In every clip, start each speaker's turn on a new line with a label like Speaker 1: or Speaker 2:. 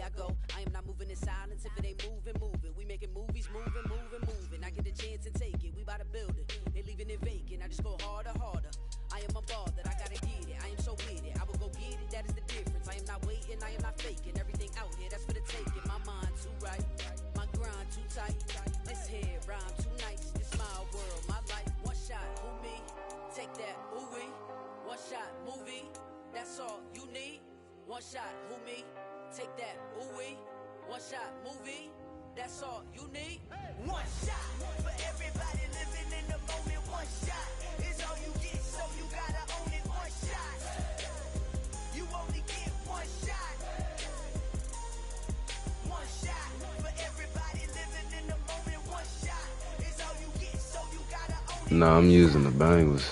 Speaker 1: I go. I am not moving in silence. If it ain't moving, move it. We making movies, moving. I get the chance and take it. We bout to build it. They leaving it vacant. I just go harder. I am unbothered. I gotta get it. I am so with it. I will go get it. That is the difference. I am not waiting. I am not faking. Everything out here, that's for the taking. My mind too right. My grind too tight. This here rhyme too nice. It's my world, my life. One shot, who me? Take that, ooh-wee. One shot, movie. That's all you need. One shot, who me? Take that, ooh-wee. One shot, movie. That's all you need. One shot for everybody living in the moment. One shot is all you get, so you gotta own it. One shot. You only get one shot. One shot for everybody living in the moment. One shot is all you get, so you gotta own it.
Speaker 2: Nah, I'm using the Bengals.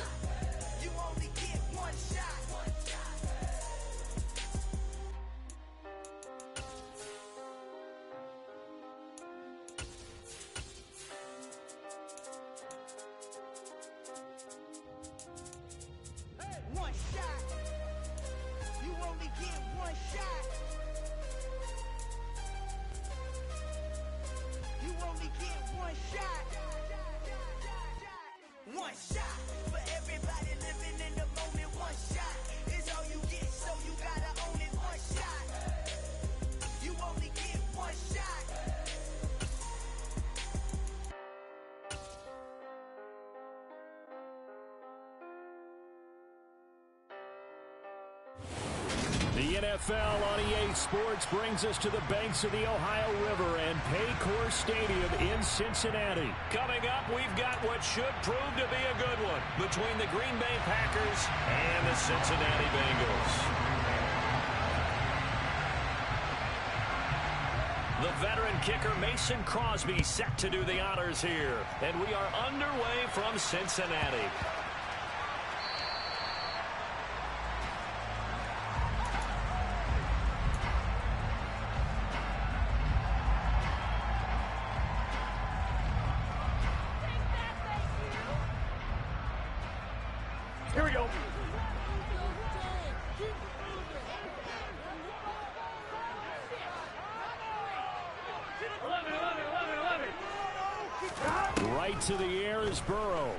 Speaker 3: The NFL on EA Sports brings us to the banks of the Ohio River and Paycor Stadium in Cincinnati. Coming up, we've got what should prove to be a good one between the Green Bay Packers and the Cincinnati Bengals. The veteran kicker Mason Crosby set to do the honors here. And we are underway from Cincinnati. Here we go. Right to the air is Burrow.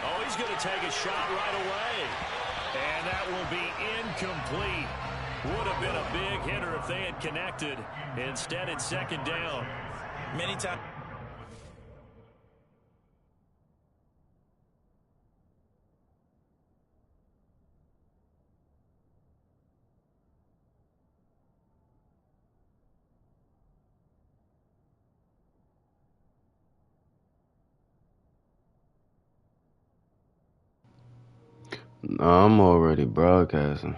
Speaker 3: Oh, he's going to take a shot right away. And that will be incomplete. Would have been a big hitter if they had connected. Instead, it's second down.
Speaker 4: Many times.
Speaker 2: Nah, I'm already broadcasting.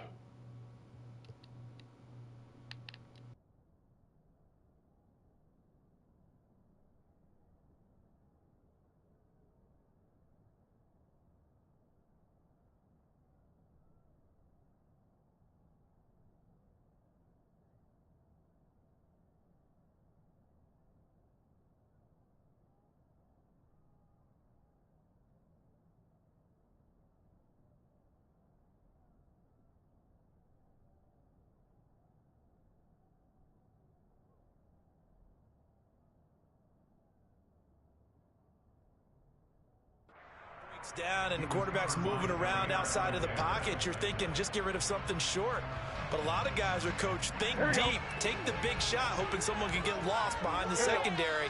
Speaker 4: Down and the quarterback's moving around outside of the pocket. You're thinking just get rid of something short. But a lot of guys are coached, think deep, take the big shot, hoping someone can get lost behind the secondary.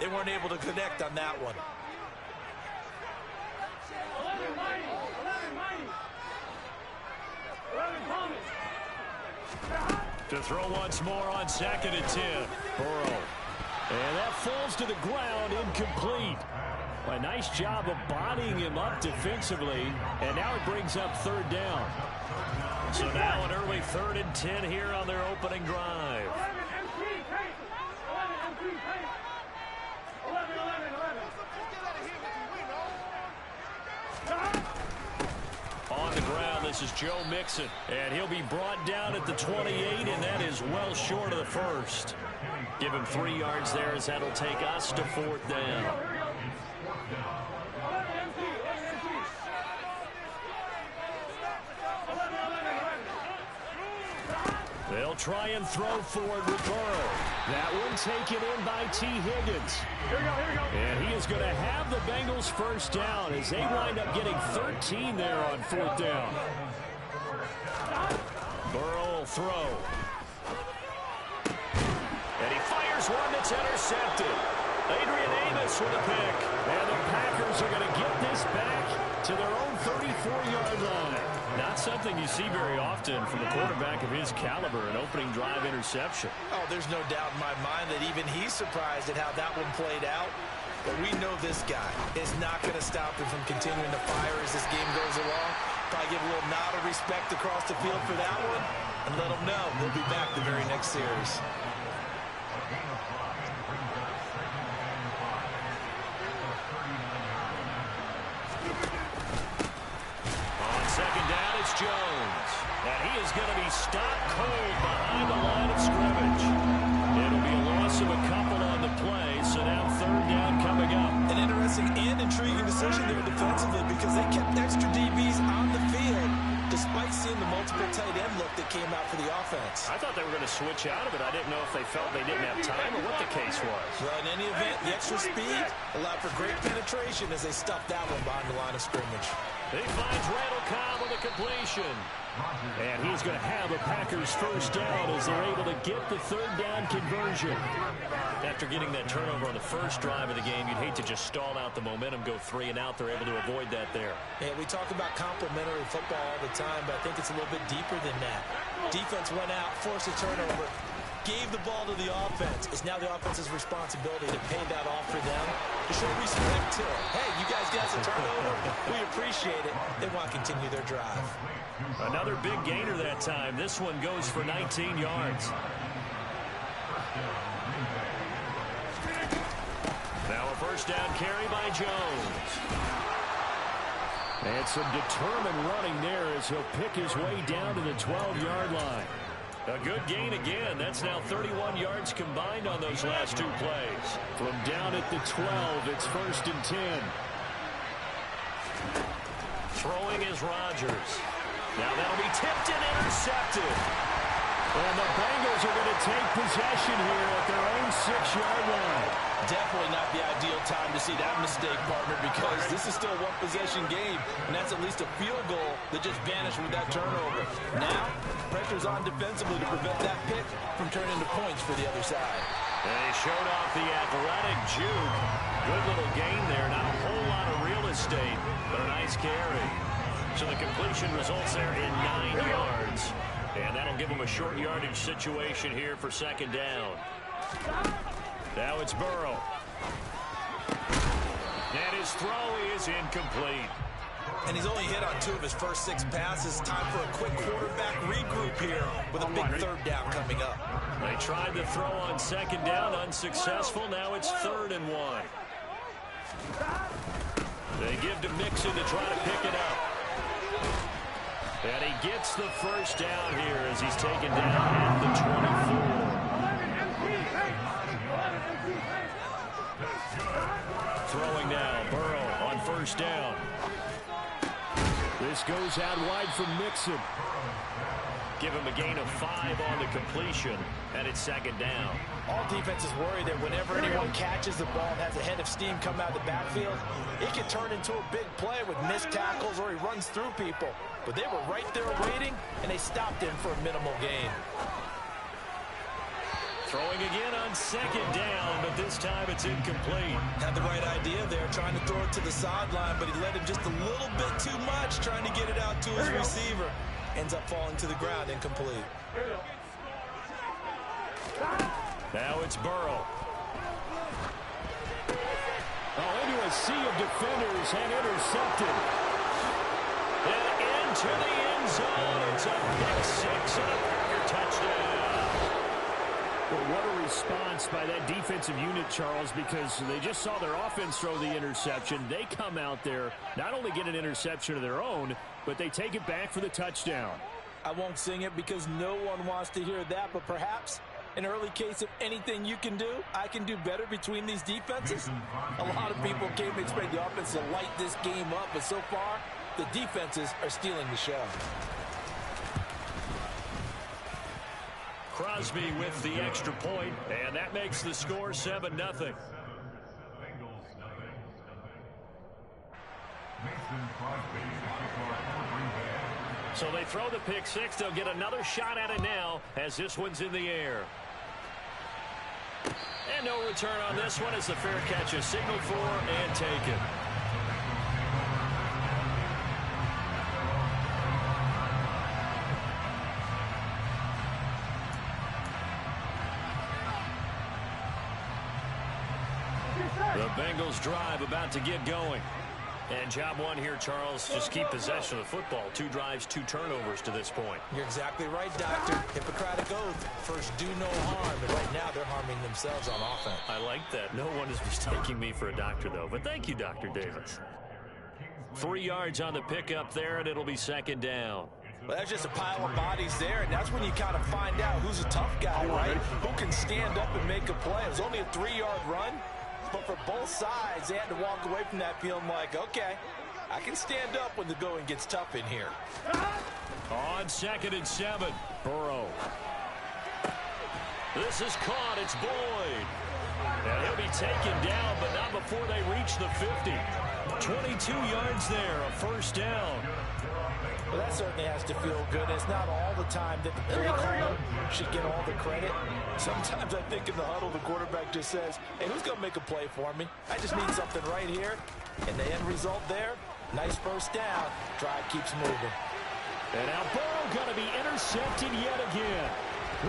Speaker 4: They weren't able to connect on that one.
Speaker 3: To throw once more on 2nd and 10. Burrow. And that falls to the ground, incomplete. A nice job of bodying him up defensively, and now it brings up 3rd down. So now an early 3rd and 10 here on their opening drive. On the ground, this is Joe Mixon, and he'll be brought down at the 28, and that is well short of the first. Give him 3 yards there as that'll take us to 4th down. They'll try and throw for it with Burrow. That one taken in by T. Higgins.
Speaker 5: Here we go.
Speaker 3: And he is going to have the Bengals first down as they wind up getting 13 there on fourth down. Burrow will throw. And he fires one that's intercepted. Adrian Amos with a pick. And the Packers are going to get this back to their own 34-yard line. Not something you see very often from a quarterback of his caliber, an opening drive interception.
Speaker 4: Oh, there's no doubt in my mind that even he's surprised at how that one played out. But we know this guy is not going to stop him from continuing to fire as this game goes along. Probably give a little nod of respect across the field for that one and let him know he'll be back the very next series.
Speaker 3: Second down, it's Jones. And he is going to be stopped cold behind the line of scrimmage. It'll be a loss of a couple on the play, so now third down coming up.
Speaker 4: An interesting and intriguing decision there defensively because they kept extra DBs on the field despite seeing the multiple tight end look that came out for the offense.
Speaker 3: I thought they were going to switch out of it. I didn't know if they felt they didn't have time or what the case was.
Speaker 4: Well, in any event, the extra speed allowed for great penetration as they stuffed that one behind the line of scrimmage.
Speaker 3: He finds Randall Cobb with a completion. And he's going to have the Packers first down as they're able to get the third down conversion. After getting that turnover on the first drive of the game, you'd hate to just stall out the momentum, go 3 and out. They're able to avoid that there.
Speaker 4: Yeah, we talk about complementary football all the time, but I think it's a little bit deeper than that. Defense went out, forced a turnover, gave the ball to the offense. It's now the offense's responsibility to pay that off for them, to show respect to it. Hey, you guys got a turnover. We appreciate it. They want to continue their drive.
Speaker 3: Another big gainer that time. This one goes for 19 yards. Now a first down carry by Jones. And some determined running there as he'll pick his way down to the 12-yard line. A good gain again. That's now 31 yards combined on those last 2 plays. From down at the 12, it's first and 10. Throwing is Rodgers. Now that'll be tipped and intercepted. And the Bengals are going to take possession here at their own 6-yard line.
Speaker 4: Definitely not the ideal time to see that mistake, partner, because this is still a one-possession game, and that's at least a field goal that just vanished with that turnover. Now, pressure's on defensively to prevent that pick from turning into points for the other side.
Speaker 3: And they showed off the athletic juke. Good little gain there. Not a whole lot of real estate, but a nice carry. So the completion results there in 9 yards. And that'll give them a short yardage situation here for second down. Now it's Burrow. And his throw is incomplete.
Speaker 4: And he's only hit on 2 of his first 6 passes. Time for a quick quarterback regroup here with a big third down coming up.
Speaker 3: They tried to throw on second down, unsuccessful. Now it's 3rd and 1. They give to Mixon to try to pick it up. And he gets the first down here as he's taken down at the 24. Throwing now, Burrow on first down. This goes out wide from Mixon. Give him a gain of 5 on the completion, and it's second down.
Speaker 4: All defenses worry that whenever anyone catches the ball and has a head of steam come out of the backfield, it can turn into a big play with missed tackles or he runs through people. But they were right there waiting, and they stopped him for a minimal gain.
Speaker 3: Throwing again on second down, but this time it's incomplete.
Speaker 4: Had the right idea there, trying to throw it to the sideline, but he let him just a little bit too much, trying to get it out to his receiver. Ends up falling to the ground, incomplete.
Speaker 3: Now it's Burrow. Oh, into a sea of defenders and intercepted. And into the end zone. It's a pick 6 and a Packer touchdown. Well, what a response by that defensive unit, Charles, because they just saw their offense throw the interception. They come out there, not only get an interception of their own, but they take it back for the touchdown.
Speaker 4: I won't sing it because no one wants to hear that, but perhaps an early case of anything you can do, I can do better between these defenses. A lot of people came to expect the offense to light this game up, but so far, the defenses are stealing the show.
Speaker 3: Crosby with the extra point, and that makes the score 7-0. So they throw the pick six. They'll get another shot at it now as this one's in the air. And no return on this one as the fair catch is signaled for and taken. The Bengals drive about to get going. And job one here, Charles, just keep possession of the football. 2 drives, 2 turnovers to this point.
Speaker 4: You're exactly right, Doctor. Hippocratic oath. First, do no harm. And right now, they're harming themselves on offense.
Speaker 3: I like that. No one is mistaking me for a doctor, though. But thank you, Dr. Davis. 3 yards on the pickup there, and it'll be 2nd down.
Speaker 4: Well, that's just a pile of bodies there, and that's when you kind of find out who's a tough guy, right? Who can stand up and make a play. It was only a 3-yard run. But for both sides, they had to walk away from that feeling like, okay, I can stand up when the going gets tough in here.
Speaker 3: On 2nd and 7, Burrow. This is caught. It's Boyd. And he'll be taken down, but not before they reach the 50. 22 yards there, a 1st down.
Speaker 4: Well, that certainly has to feel good. It's not all the time that the play caller should get all the credit. Sometimes I think in the huddle, the quarterback just says, hey, who's going to make a play for me? I just need something right here. And the end result there, nice 1st down. Drive keeps moving.
Speaker 3: And now Burrow going to be intercepted yet again.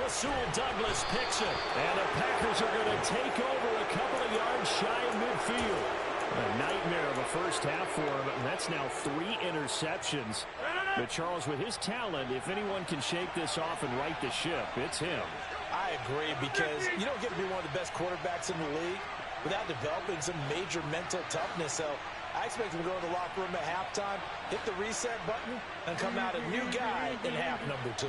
Speaker 3: Rasul Douglas picks it. And the Packers are going to take over a couple of yards shy of midfield. A nightmare of a first half for him, and that's now 3 interceptions. But Charles, with his talent, if anyone can shake this off and right the ship, it's him.
Speaker 4: I agree, because you don't get to be one of the best quarterbacks in the league without developing some major mental toughness. So I expect him to go to the locker room at halftime, hit the reset button, and come out a new guy in half number 2.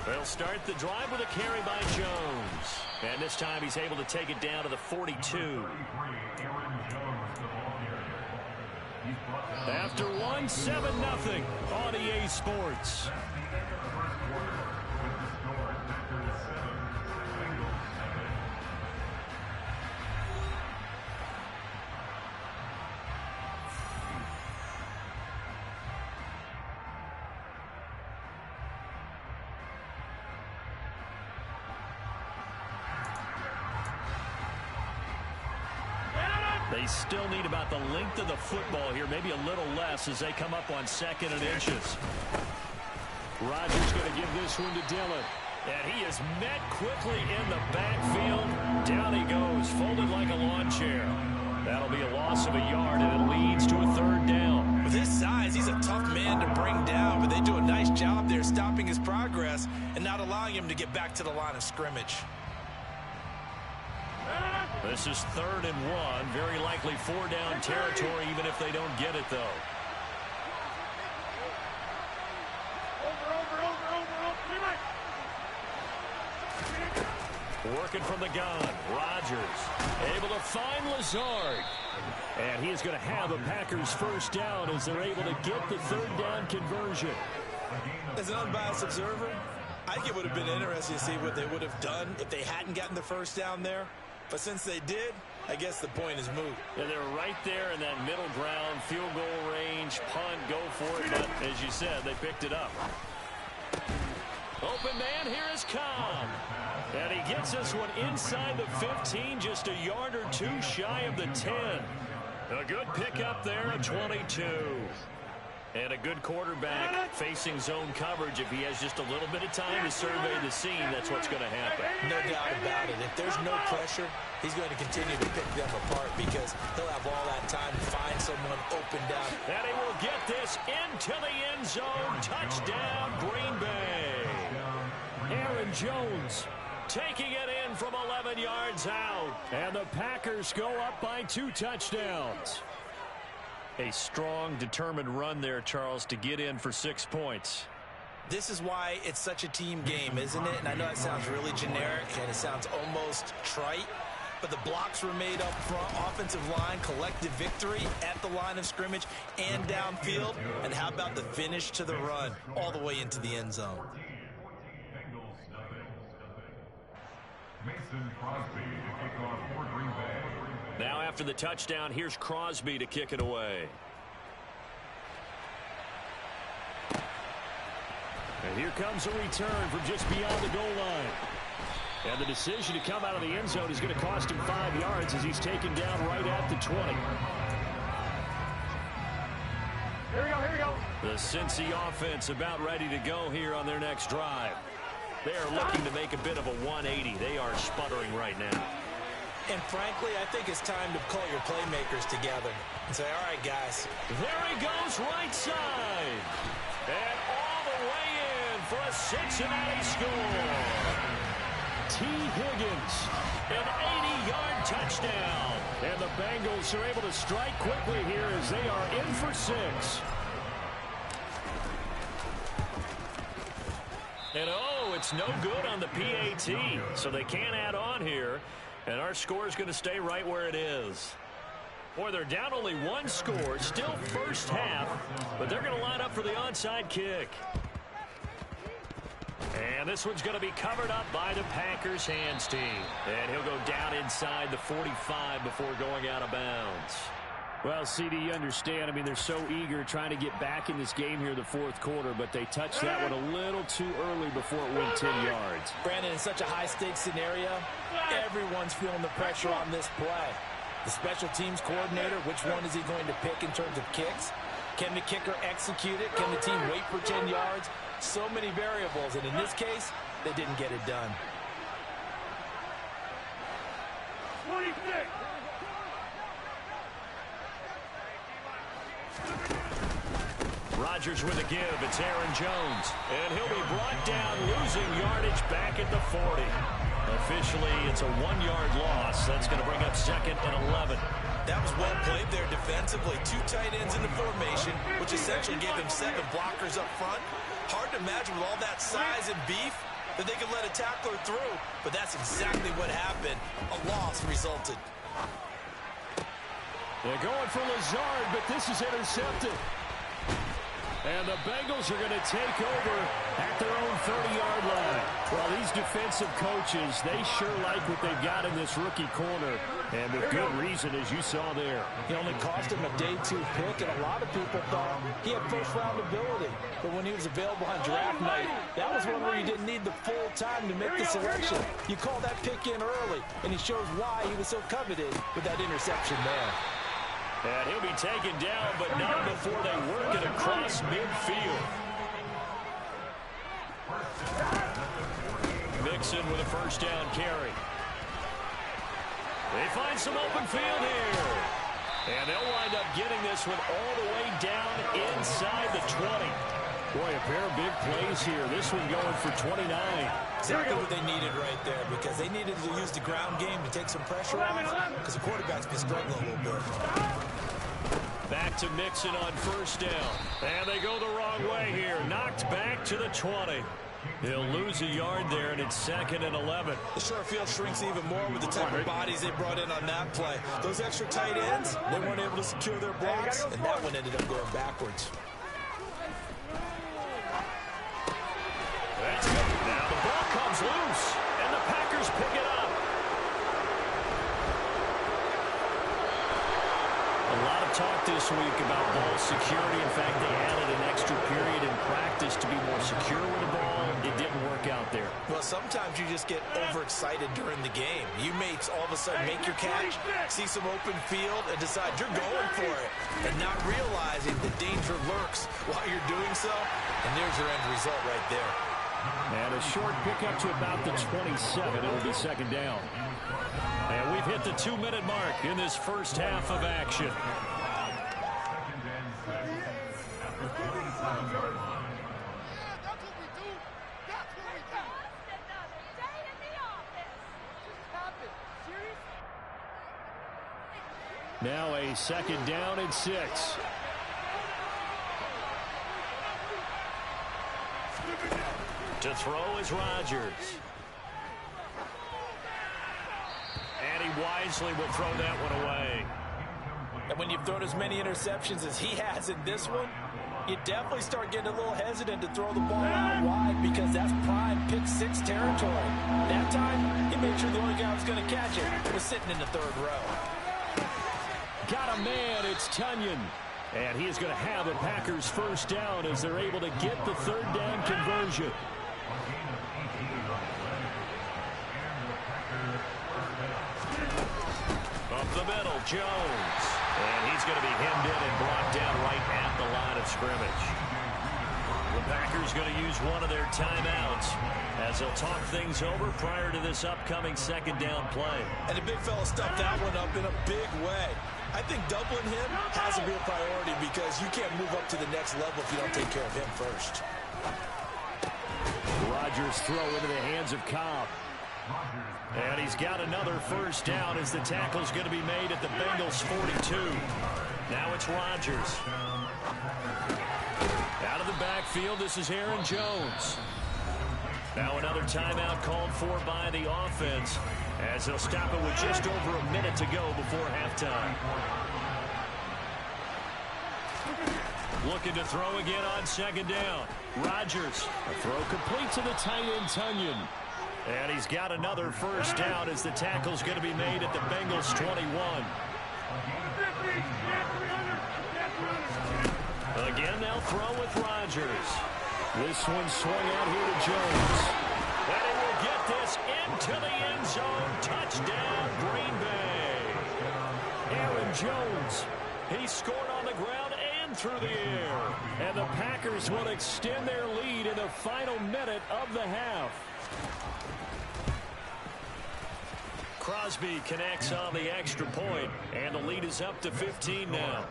Speaker 3: They'll start the drive with a carry by Jones. And this time he's able to take it down to the 42. After 1, 7-0 on EA Sports. They still need about the length of the football here, maybe a little less as they come up on 2nd and inches. Rodgers going to give this one to Dillon. And he is met quickly in the backfield. Down he goes, folded like a lawn chair. That'll be a loss of a yard, and it leads to a 3rd down.
Speaker 4: With his size, he's a tough man to bring down, but they do a nice job there stopping his progress and not allowing him to get back to the line of scrimmage.
Speaker 3: This is 3rd and 1. Very likely 4-down territory, even if they don't get it, though. Working from the gun. Rodgers able to find Lazard. And he is going to have a Packers 1st down as they're able to get the 3rd down conversion.
Speaker 4: As an unbiased observer, I think it would have been interesting to see what they would have done if they hadn't gotten the 1st down there. But since they did, I guess the point is moot.
Speaker 3: Yeah, they were right there in that middle ground, field goal range, punt, go for it. But as you said, they picked it up. Open man, here is Cobb. And he gets this one inside the 15, just a yard or 2 shy of the 10. A good pickup there of 22. And a good quarterback facing zone coverage. If he has just a little bit of time to survey the scene, that's what's going to happen.
Speaker 4: No doubt about it. If there's no pressure, he's going to continue to pick them apart because he'll have all that time to find someone open down.
Speaker 3: And he will get this into the end zone. Touchdown, Green Bay. Aaron Jones taking it in from 11 yards out. And the Packers go up by 2 touchdowns. A strong, determined run there, Charles, to get in for 6 points.
Speaker 4: This is why it's such a team game, isn't it? And I know that sounds really generic and it sounds almost trite, but the blocks were made up front, offensive line, collective victory at the line of scrimmage and downfield. And how about the finish to the run all the way into the end zone?
Speaker 3: Now after the touchdown, here's Crosby to kick it away. And here comes a return from just beyond the goal line. And the decision to come out of the end zone is going to cost him 5 yards as he's taken down right at the 20.
Speaker 5: Here we go.
Speaker 3: The Cincy offense about ready to go here on their next drive. They are looking to make a bit of a 180. They are sputtering right now.
Speaker 4: And frankly, I think it's time to call your playmakers together and say, all right, guys.
Speaker 3: There he goes right side. And all the way in for a Cincinnati score. T. Higgins, an 80-yard touchdown. And the Bengals are able to strike quickly here as they are in for 6. And oh, it's no good on the PAT, so they can't add on here. And our score is going to stay right where it is. Boy, they're down only 1 score, still first half, but they're going to line up for the onside kick. And this one's going to be covered up by the Packers hands team. And he'll go down inside the 45 before going out of bounds. Well, CD, you understand. I mean, they're so eager trying to get back in this game here in the fourth quarter, but they touched that one a little too early before it went 10 yards.
Speaker 4: Brandon, in such a high-stakes scenario, everyone's feeling the pressure on this play. The special teams coordinator, which one is he going to pick in terms of kicks? Can the kicker execute it? Can the team wait for 10 yards? So many variables, and in this case, they didn't get it done.
Speaker 5: 26.
Speaker 3: Rodgers with a give. It's Aaron Jones. And he'll be brought down, losing yardage back at the 40. Officially, it's a 1-yard loss. That's going to bring up 2nd and 11.
Speaker 4: That was well played there defensively. 2 tight ends in the formation, which essentially gave them 7 blockers up front. Hard to imagine with all that size and beef that they could let a tackler through, but that's exactly what happened. A loss resulted.
Speaker 3: They're going for Lazard, but this is intercepted. And the Bengals are going to take over at their own 30-yard line. Well, these defensive coaches, they sure like what they've got in this rookie corner. And with good reason, as you saw there.
Speaker 4: He only cost him a day 2 pick, and a lot of people thought he had first-round ability. But when he was available on draft night, that was one where you didn't need the full time to make the selection. You call that pick in early, and he shows why he was so coveted with that interception there.
Speaker 3: And he'll be taken down, but not before they work it across midfield. Mixon with a first down carry. They find some open field here. And they'll wind up getting this one all the way down inside the 20. Boy, a pair of big plays here. This one going for 29.
Speaker 4: Exactly what they needed right there, because they needed to use the ground game to take some pressure off, because the quarterback's been struggling a little bit.
Speaker 3: Back to Mixon on first down. And they go the wrong way here. Knocked back to the 20. He'll lose a yard there, and it's 2nd and 11.
Speaker 4: The short field shrinks even more with the type of bodies they brought in on that play. Those extra tight ends, they weren't able to secure their blocks, and that one ended up going backwards.
Speaker 3: That's good. Now the ball comes loose, and the Packers pick it up. A lot of talk this week about ball security. In fact, they added an extra period in practice to be more secure with the ball. It didn't work out there.
Speaker 4: Well, sometimes you just get overexcited during the game. You may all of a sudden make your catch, see some open field, and decide you're going for it, and not realizing the danger lurks while you're doing so. And there's your end result right there.
Speaker 3: And a short pickup to about the 27. It'll be 2nd down. And we've hit the 2-minute mark in this first half of action. Now a 2nd down and 6. To throw is Rodgers. And he wisely will throw that one away.
Speaker 4: And when you've thrown as many interceptions as he has in this one, You definitely start getting a little hesitant to throw the ball out wide because that's prime pick six territory. That time, he made sure the only guy who was going to catch it was sitting in the third row.
Speaker 3: Got a man, it's Tonyan. And he is going to have the Packers first down as they're able to get the third down conversion. Up the middle, Jones. And he's going to be hemmed in and brought down right at the line of scrimmage. The Packers going to use one of their timeouts as they'll talk things over prior to this upcoming second down play.
Speaker 4: And the big fella stuffed that one up in a big way. I think doubling him has to be a priority because you can't move up to the next level if you don't take care of him first.
Speaker 3: Rodgers throw into the hands of Cobb. And he's got another first down as the tackle's going to be made at the Bengals 42. Now it's Rodgers. Out of the backfield, this is Aaron Jones. Now another timeout called for by the offense as they'll stop it with just over a minute to go before halftime. Looking to throw again on second down. Rodgers. A throw complete to the tight end, Tonyan. And he's got another first down as the tackle's going to be made at the Bengals 21. Again, they'll throw with Rodgers. This one swung out here to Jones. And he will get this into the end zone. Touchdown, Green Bay. Aaron Jones. He scored on the ground and through the air. And the Packers will extend their lead in the final minute of the half. Crosby connects on the extra point, and the lead is up to 15 now.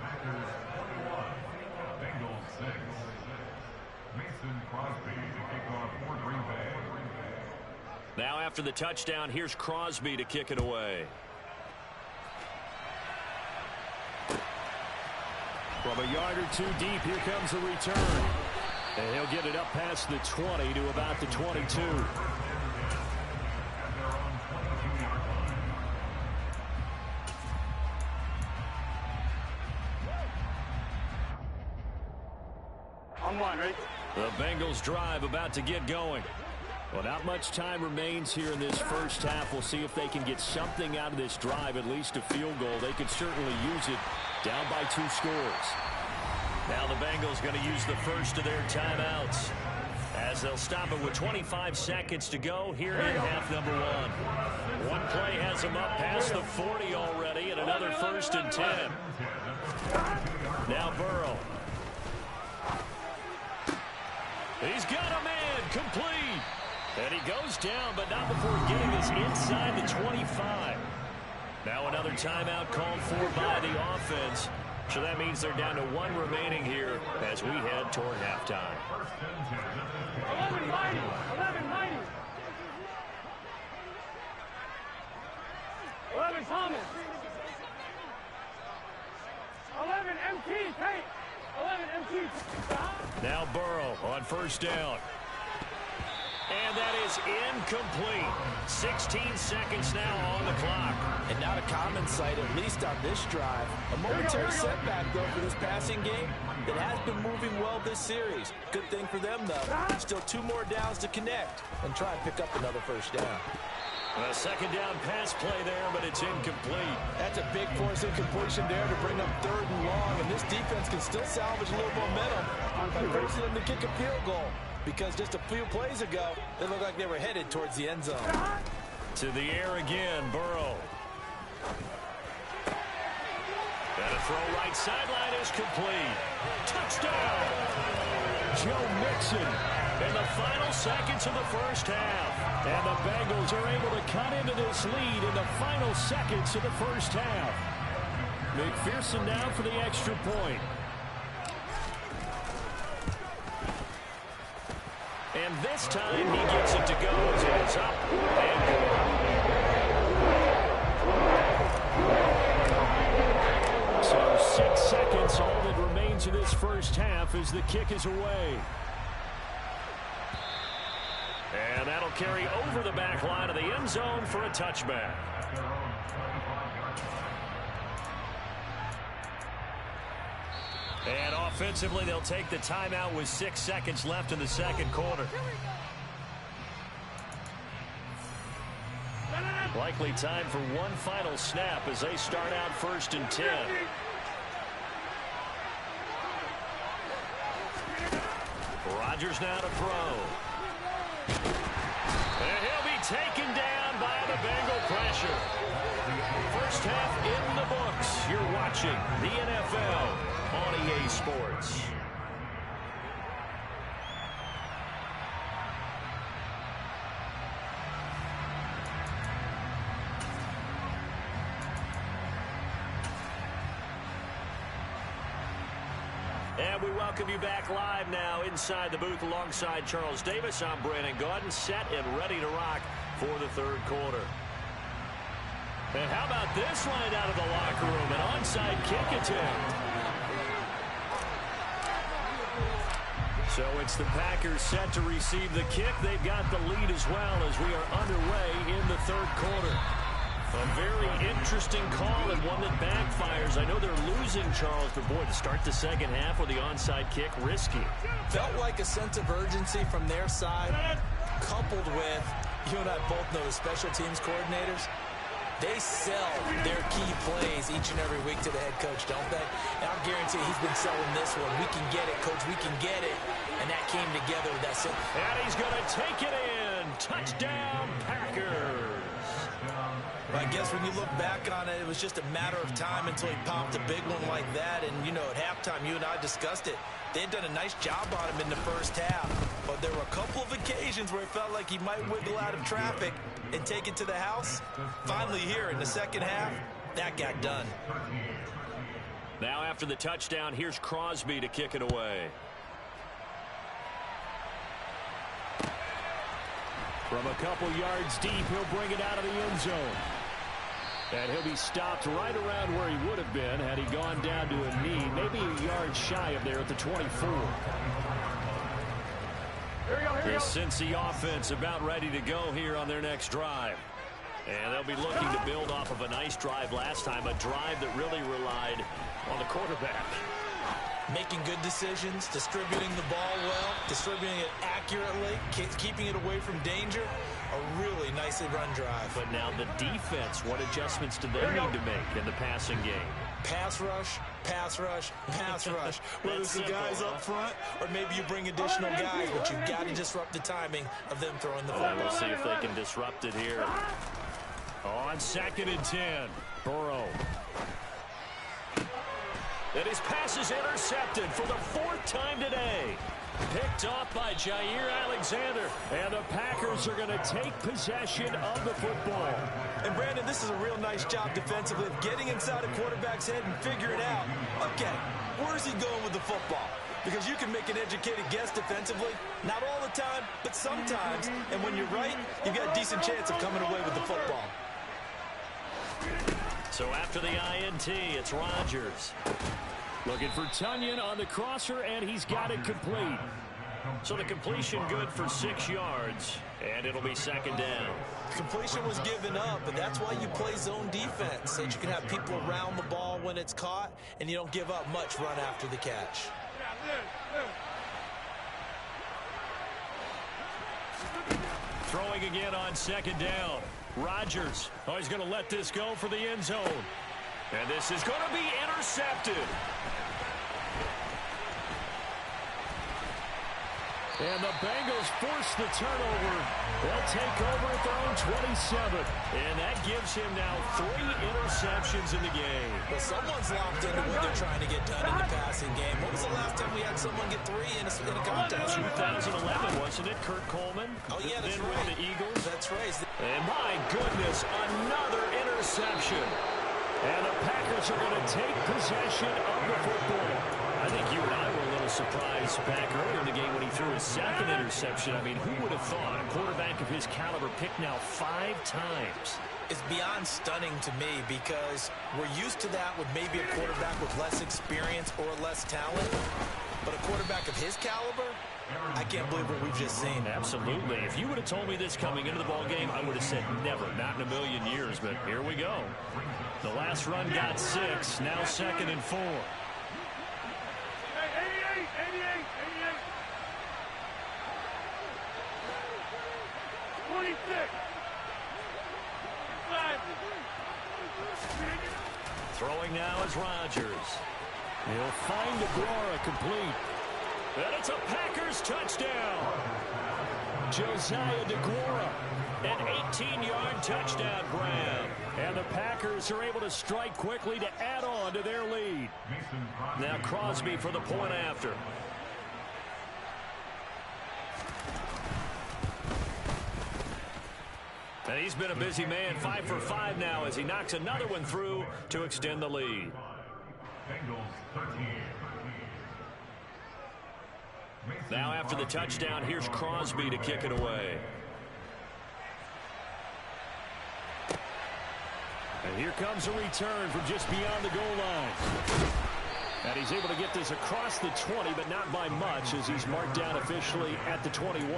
Speaker 3: Now after the touchdown, here's Crosby to kick it away. From a yard or two deep, here comes the return. And he'll get it up past the 20 to about the 22. The Bengals drive about to get going. Well, not much time remains here in this first half. We'll see if they can get something out of this drive, at least a field goal. They could certainly use it down by 2 scores. Now the Bengals going to use the first of their timeouts as they'll stop it with 25 seconds to go here in half number 1. One play has them up past the 40 already, and another 1st and 10. Now Burrow. He's got a man complete. And he goes down, but not before getting this inside the 25. Now another timeout called for by the offense. So that means they're down to 1 remaining here as we head toward halftime.
Speaker 5: 11-90. 11-90. 11 Thomas. 11 MT. Tate. 11 MT.
Speaker 3: Now Burrow on first down. And that is incomplete. 16 seconds now on the clock.
Speaker 4: And not a common sight, at least on this drive. A momentary setback, though, for this passing game that has been moving well this series. Good thing for them, though. Still 2 more downs to connect and try and pick up another first down.
Speaker 3: A second down pass play there, but it's incomplete.
Speaker 4: That's a big force incompletion there to bring up 3rd and long, and this defense can still salvage a little momentum by forcing them to kick a field goal. Because just a few plays ago, they looked like they were headed towards the end zone.
Speaker 3: To the air again, Burrow. And a throw right sideline is complete. Touchdown! Joe Mixon in the final seconds of the first half. And the Bengals are able to cut into this lead in the final seconds of the first half. McPherson down for the extra point. And this time he gets it to go as it is up and good. So 6 seconds, all that remains of this first half as the kick is away. And that'll carry over the back line of the end zone for a touchback. And offensively, they'll take the timeout with 6 seconds left in the second quarter. Likely time for one final snap as they start out 1st and 10. Rodgers now to throw. And he'll be taken down by the Bengal pressure. First half in the books. You're watching the NFL on EA Sports. And we welcome you back live now inside the booth alongside Charles Davis. I'm Brandon Gaudin, set and ready to rock for the third quarter. And how about this line out of the locker room? An onside kick attempt. So it's the Packers set to receive the kick. They've got the lead as well as we are underway in the third quarter. A very interesting call and one that backfires. I know they're losing, Charles, but boy, to start the second half with the onside kick, risky.
Speaker 4: Felt like a sense of urgency from their side, coupled with, you and I both know the special teams coordinators, they sell their key plays each and every week to the head coach, don't they? And I guarantee he's been selling this one. We can get it, coach, we can get it. And that came together with that.
Speaker 3: And he's going to take it in. Touchdown, Packers.
Speaker 4: I guess when you look back on it, it was just a matter of time until he popped a big one like that. And, you know, at halftime, you and I discussed it. They had done a nice job on him in the first half. But there were a couple of occasions where it felt like he might wiggle out of traffic and take it to the house. Finally here in the second half, that got done.
Speaker 3: Now after the touchdown, here's Crosby to kick it away. From a couple yards deep, he'll bring it out of the end zone. And he'll be stopped right around where he would have been had he gone down to a knee, maybe a yard shy of there at the 24. The Cincy offense about ready to go here on their next drive. And they'll be looking to build off of a nice drive last time, a drive that really relied on the quarterback.
Speaker 4: Making good decisions, distributing the ball well, distributing it accurately, keeping it away from danger. A really nicely run drive.
Speaker 3: But now the defense, what adjustments do they need to make in the passing game?
Speaker 4: Pass rush, pass rush, pass rush. Whether it's the guys up front or maybe you bring additional guys, but you've got to disrupt the timing of them throwing the football.
Speaker 3: We'll see if they can disrupt it here. On 2nd and 10, Burrow. And his pass is intercepted for the 4th time today. Picked off by Jair Alexander. And the Packers are going to take possession of the football.
Speaker 4: And, Brandon, this is a real nice job defensively of getting inside a quarterback's head and figuring out, okay, where's he going with the football? Because you can make an educated guess defensively. Not all the time, but sometimes. And when you're right, you've got a decent chance of coming away with the football.
Speaker 3: So after the INT, it's Rodgers. Looking for Tunyon on the crosser, and he's got it complete. So the completion good for 6 yards, and it'll be 2nd down.
Speaker 4: Completion was given up, but that's why you play zone defense, so that you can have people around the ball when it's caught, and you don't give up much run after the catch.
Speaker 3: Throwing again on 2nd down. Rodgers. Oh, he's going to let this go for the end zone. And this is going to be intercepted. And the Bengals force the turnover. They'll take over at their own 27. And that gives him now 3 interceptions in the game.
Speaker 4: Well, someone's locked into what they're trying to get done in the passing game. When was the last time we had someone get 3 in a contest?
Speaker 3: 2011, wasn't it? Kurt Coleman.
Speaker 4: Oh, yeah, that's
Speaker 3: then
Speaker 4: right.
Speaker 3: with the Eagles.
Speaker 4: That's right.
Speaker 3: And my goodness, another interception. And the Packers are going to take possession of the football. I think you and I were a little surprised back earlier in the game when he threw his 2nd interception. I mean, who would have thought a quarterback of his caliber picked now 5 times?
Speaker 4: It's beyond stunning to me because we're used to that with maybe a quarterback with less experience or less talent. But a quarterback of his caliber, I can't believe what we've just seen.
Speaker 3: Absolutely. If you would have told me this coming into the ballgame, I would have said never, not in a million years. But here we go. The last run got 6, now 2nd and 4. Throwing now is Rodgers. He'll find DeGuara complete. And it's a Packers touchdown. Josiah DeGuara, an 18-yard touchdown grab. And the Packers are able to strike quickly to add on to their lead. Now Crosby for the point after. And he's been a busy man, 5 for 5 now as he knocks another one through to extend the lead. Now after the touchdown, here's Crosby to kick it away. And here comes a return from just beyond the goal line. And he's able to get this across the 20, but not by much as he's marked down officially at the 21.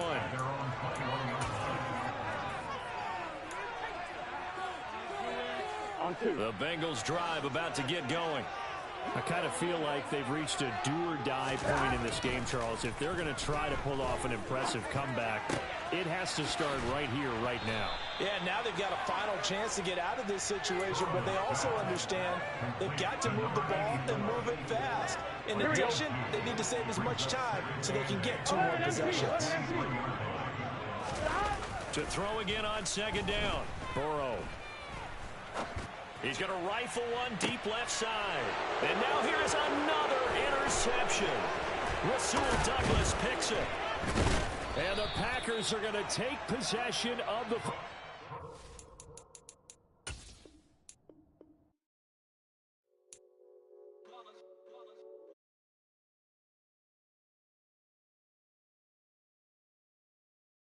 Speaker 3: The Bengals drive about to get going. I kind of feel like they've reached a do-or-die point in this game, Charles. If they're going to try to pull off an impressive comeback, it has to start right here, right now.
Speaker 4: Yeah, now they've got a final chance to get out of this situation, but they also understand they've got to move the ball and move it fast. In addition, they need to save as much time so they can get 2 more possessions.
Speaker 3: To throw again on second down. Burrow. He's going to rifle one deep left side. And now here is another interception. Rasul Douglas picks it. And the Packers are going to take possession of the